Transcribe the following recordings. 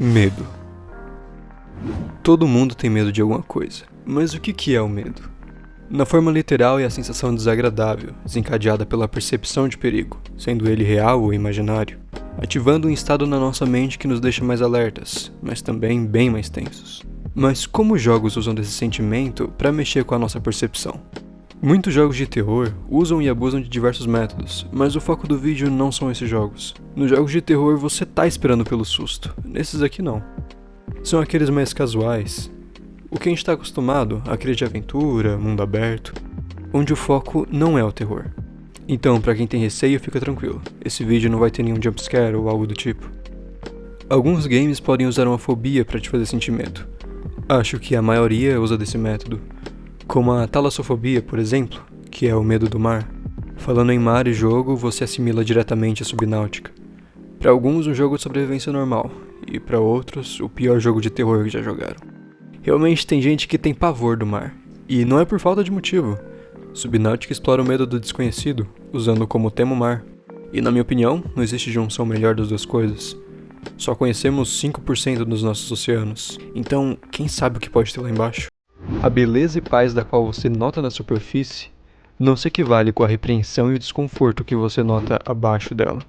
Medo. Todo mundo tem medo de alguma coisa, mas o que é o medo? Na forma literal é a sensação desagradável, desencadeada pela percepção de perigo, sendo ele real ou imaginário, ativando um estado na nossa mente que nos deixa mais alertas, mas também bem mais tensos. Mas como os jogos usam desse sentimento para mexer com a nossa percepção? Muitos jogos de terror usam e abusam de diversos métodos, mas o foco do vídeo não são esses jogos. Nos jogos de terror você tá esperando pelo susto, nesses aqui não. São aqueles mais casuais, o que a gente tá acostumado, aquele de aventura, mundo aberto, onde o foco não é o terror. Então, pra quem tem receio, fica tranquilo, esse vídeo não vai ter nenhum jumpscare ou algo do tipo. Alguns games podem usar uma fobia pra te fazer sentir medo. Acho que a maioria usa desse método, como a talassofobia, por exemplo, que é o medo do mar. Falando em mar e jogo, você assimila diretamente a subnáutica. Para alguns, um jogo de sobrevivência normal, e para outros, o pior jogo de terror que já jogaram. Realmente tem gente que tem pavor do mar, e não é por falta de motivo. Subnáutica explora o medo do desconhecido, usando como tema o mar. E na minha opinião, não existe junção melhor das duas coisas. Só conhecemos 5% dos nossos oceanos, então quem sabe o que pode ter lá embaixo? A beleza e paz da qual você nota na superfície não se equivale com a repreensão e o desconforto que você nota abaixo dela.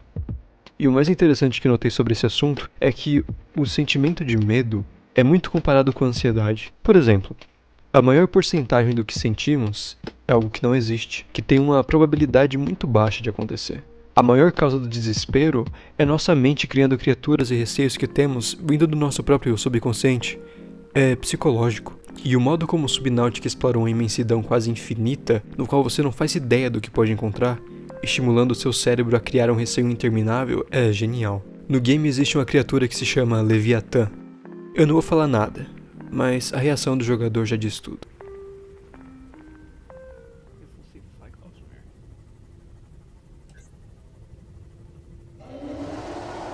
E o mais interessante que notei sobre esse assunto é que o sentimento de medo é muito comparado com a ansiedade. Por exemplo, a maior porcentagem do que sentimos é algo que não existe, que tem uma probabilidade muito baixa de acontecer. A maior causa do desespero é nossa mente criando criaturas e receios que temos vindo do nosso próprio subconsciente. É psicológico. E o modo como o Subnáutica explora uma imensidão quase infinita, no qual você não faz ideia do que pode encontrar, estimulando o seu cérebro a criar um receio interminável, é genial. No game existe uma criatura que se chama Leviatã. Eu não vou falar nada, mas a reação do jogador já diz tudo.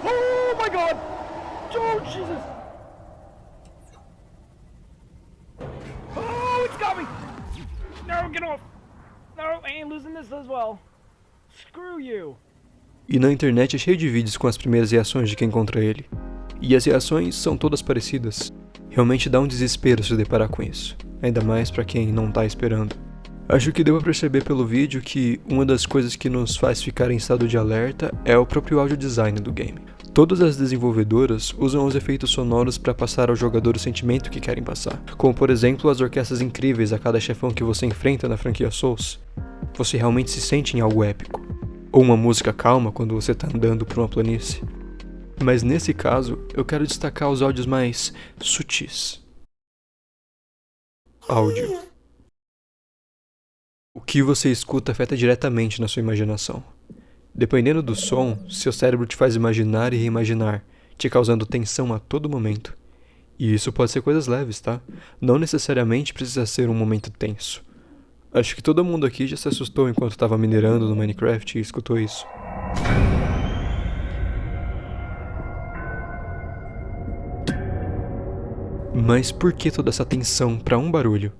Oh my God! Oh Jesus! Oh, it's got me! No, get off! No, I ain't losing this as well. Screw you! E na internet é cheio de vídeos com as primeiras reações de quem encontra ele. E as reações são todas parecidas. Realmente dá um desespero se deparar com isso, ainda mais pra quem não tá esperando. Acho que deu pra perceber pelo vídeo que uma das coisas que nos faz ficar em estado de alerta é o próprio audio design do game. Todas as desenvolvedoras usam os efeitos sonoros para passar ao jogador o sentimento que querem passar, como por exemplo as orquestras incríveis a cada chefão que você enfrenta na franquia Souls. Você realmente se sente em algo épico, ou uma música calma quando você tá andando por uma planície. Mas nesse caso, eu quero destacar os áudios mais sutis. Áudio. O que você escuta afeta diretamente na sua imaginação. Dependendo do som, seu cérebro te faz imaginar e reimaginar, te causando tensão a todo momento. E isso pode ser coisas leves, tá? Não necessariamente precisa ser um momento tenso. Acho que todo mundo aqui já se assustou enquanto estava minerando no Minecraft e escutou isso. Mas por que toda essa tensão para um barulho?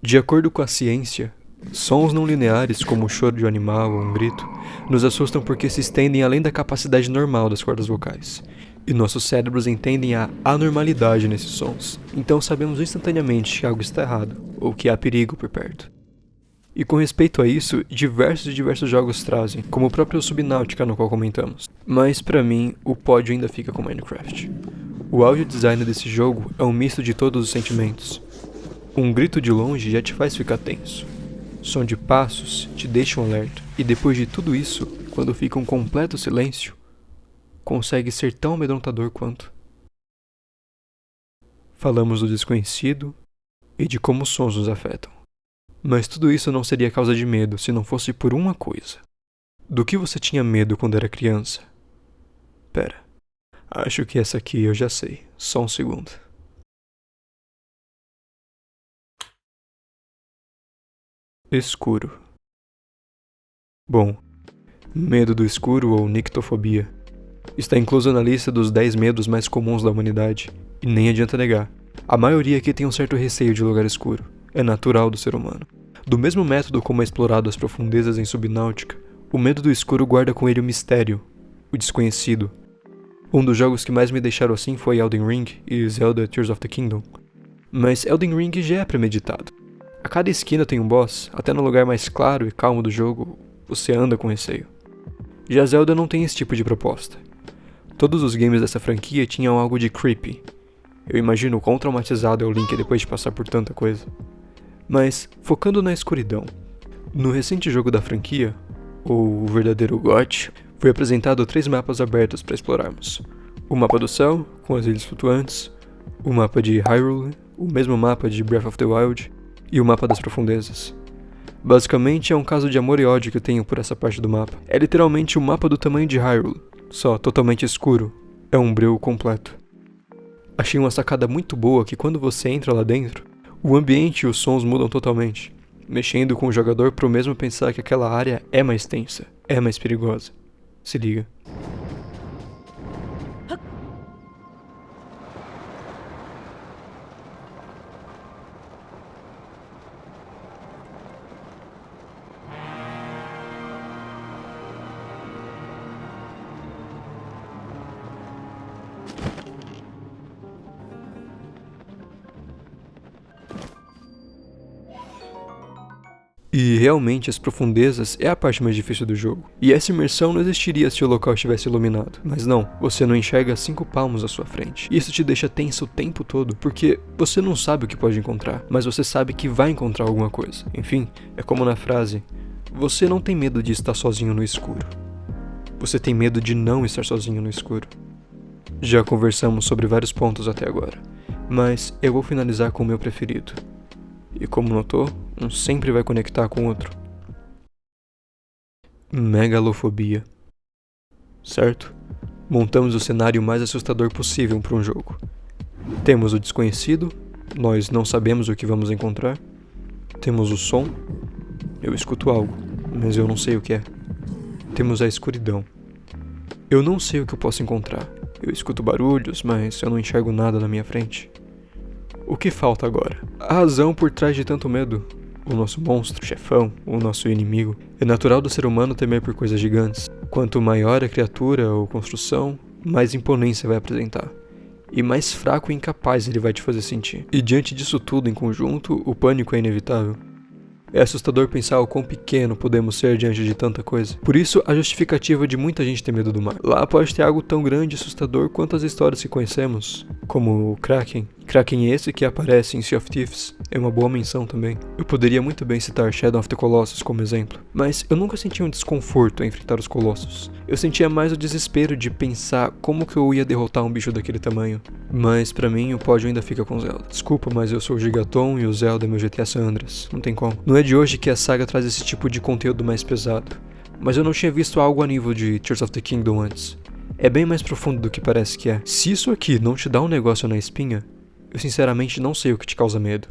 De acordo com a ciência, sons não lineares, como o choro de um animal ou um grito, nos assustam porque se estendem além da capacidade normal das cordas vocais. E nossos cérebros entendem a anormalidade nesses sons, então sabemos instantaneamente que algo está errado, ou que há perigo por perto. E com respeito a isso, diversos jogos trazem, como o próprio Subnáutica no qual comentamos. Mas pra mim, o pódio ainda fica com Minecraft. O audio design desse jogo é um misto de todos os sentimentos. Um grito de longe já te faz ficar tenso. Som de passos te deixa um alerta. E depois de tudo isso, quando fica um completo silêncio, consegue ser tão amedrontador quanto. Falamos do desconhecido e de como os sons nos afetam. Mas tudo isso não seria causa de medo se não fosse por uma coisa. Do que você tinha medo quando era criança? Pera, acho que essa aqui eu já sei. Só um segundo. Escuro. Bom, medo do escuro ou nictofobia está incluso na lista dos 10 medos mais comuns da humanidade, e nem adianta negar. A maioria aqui tem um certo receio de lugar escuro. É natural do ser humano. Do mesmo método como é explorado as profundezas em Subnáutica, o medo do escuro guarda com ele o mistério, o desconhecido. Um dos jogos que mais me deixaram assim foi Elden Ring e Zelda Tears of the Kingdom. Mas Elden Ring já é premeditado. A cada esquina tem um boss, até no lugar mais claro e calmo do jogo, você anda com receio. Já Zelda não tem esse tipo de proposta. Todos os games dessa franquia tinham algo de creepy. Eu imagino o quão traumatizado é o Link depois de passar por tanta coisa. Mas, focando na escuridão. No recente jogo da franquia, o verdadeiro GOT, foi apresentado 3 mapas abertos para explorarmos. O mapa do céu, com as ilhas flutuantes, o mapa de Hyrule, o mesmo mapa de Breath of the Wild, e o mapa das profundezas. Basicamente é um caso de amor e ódio que eu tenho por essa parte do mapa. É literalmente o mapa do tamanho de Hyrule, só totalmente escuro. É um breu completo. Achei uma sacada muito boa que quando você entra lá dentro, o ambiente e os sons mudam totalmente, mexendo com o jogador pro mesmo pensar que aquela área é mais tensa, é mais perigosa. Se liga. E realmente as profundezas é a parte mais difícil do jogo. E essa imersão não existiria se o local estivesse iluminado. Mas não, você não enxerga 5 palmos à sua frente. E isso te deixa tenso o tempo todo, porque você não sabe o que pode encontrar, mas você sabe que vai encontrar alguma coisa. Enfim, é como na frase: você não tem medo de estar sozinho no escuro. Você tem medo de não estar sozinho no escuro. Já conversamos sobre vários pontos até agora, mas eu vou finalizar com o meu preferido. E como notou, um sempre vai conectar com o outro. Megalofobia. Certo? Montamos o cenário mais assustador possível para um jogo. Temos o desconhecido, nós não sabemos o que vamos encontrar. Temos o som, eu escuto algo, mas eu não sei o que é. Temos a escuridão. Eu não sei o que eu posso encontrar. Eu escuto barulhos, mas eu não enxergo nada na minha frente. O que falta agora? A razão por trás de tanto medo. O nosso monstro, chefão, o nosso inimigo. É natural do ser humano temer por coisas gigantes. Quanto maior a criatura ou construção, mais imponência vai apresentar. E mais fraco e incapaz ele vai te fazer sentir. E diante disso tudo em conjunto, o pânico é inevitável. É assustador pensar o quão pequeno podemos ser diante de tanta coisa. Por isso, a justificativa de muita gente ter medo do mar. Lá pode ter algo tão grande e assustador quanto as histórias que conhecemos, como o Kraken. Kraken esse que aparece em Sea of Thieves é uma boa menção também. Eu poderia muito bem citar Shadow of the Colossus como exemplo, mas eu nunca senti um desconforto em enfrentar os colossos. Eu sentia mais o desespero de pensar como que eu ia derrotar um bicho daquele tamanho. Mas pra mim o pódio ainda fica com Zelda. Desculpa, mas eu sou o Gigaton e o Zelda é meu GTA San Andreas. Não tem como. Não é de hoje que a saga traz esse tipo de conteúdo mais pesado, mas eu não tinha visto algo a nível de Tears of the Kingdom antes. É bem mais profundo do que parece que é. Se isso aqui não te dá um negócio na espinha, eu sinceramente não sei o que te causa medo.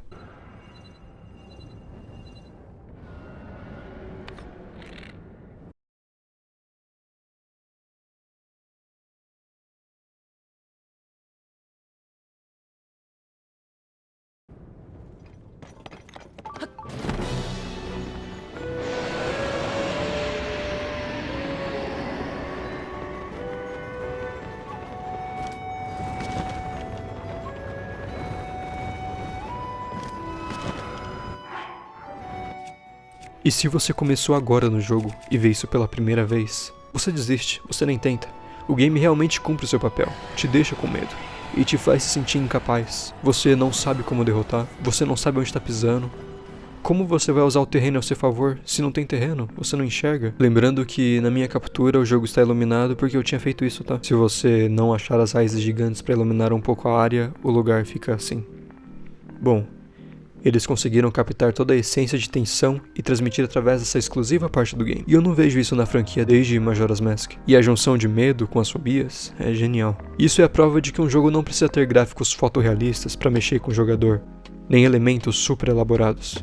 E se você começou agora no jogo e vê isso pela primeira vez, você desiste, você nem tenta. O game realmente cumpre o seu papel, te deixa com medo e te faz se sentir incapaz. Você não sabe como derrotar, você não sabe onde está pisando. Como você vai usar o terreno ao seu favor se não tem terreno? Você não enxerga? Lembrando que na minha captura o jogo está iluminado porque eu tinha feito isso, tá? Se você não achar as raízes gigantes para iluminar um pouco a área, o lugar fica assim. Bom, eles conseguiram captar toda a essência de tensão e transmitir através dessa exclusiva parte do game. E eu não vejo isso na franquia desde Majora's Mask. E a junção de medo com as fobias é genial. Isso é a prova de que um jogo não precisa ter gráficos fotorrealistas para mexer com o jogador, nem elementos super elaborados.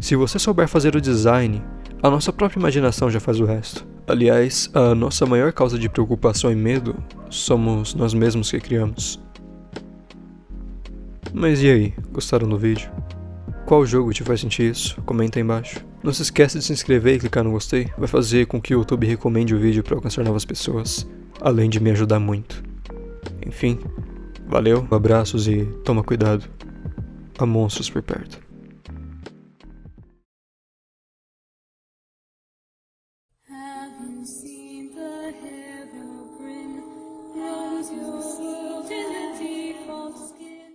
Se você souber fazer o design, a nossa própria imaginação já faz o resto. Aliás, a nossa maior causa de preocupação e medo somos nós mesmos que criamos. Mas e aí, gostaram do vídeo? Qual jogo te faz sentir isso? Comenta aí embaixo. Não se esqueça de se inscrever e clicar no gostei, vai fazer com que o YouTube recomende o vídeo para alcançar novas pessoas, além de me ajudar muito. Enfim, valeu, abraços e toma cuidado. Há monstros por perto.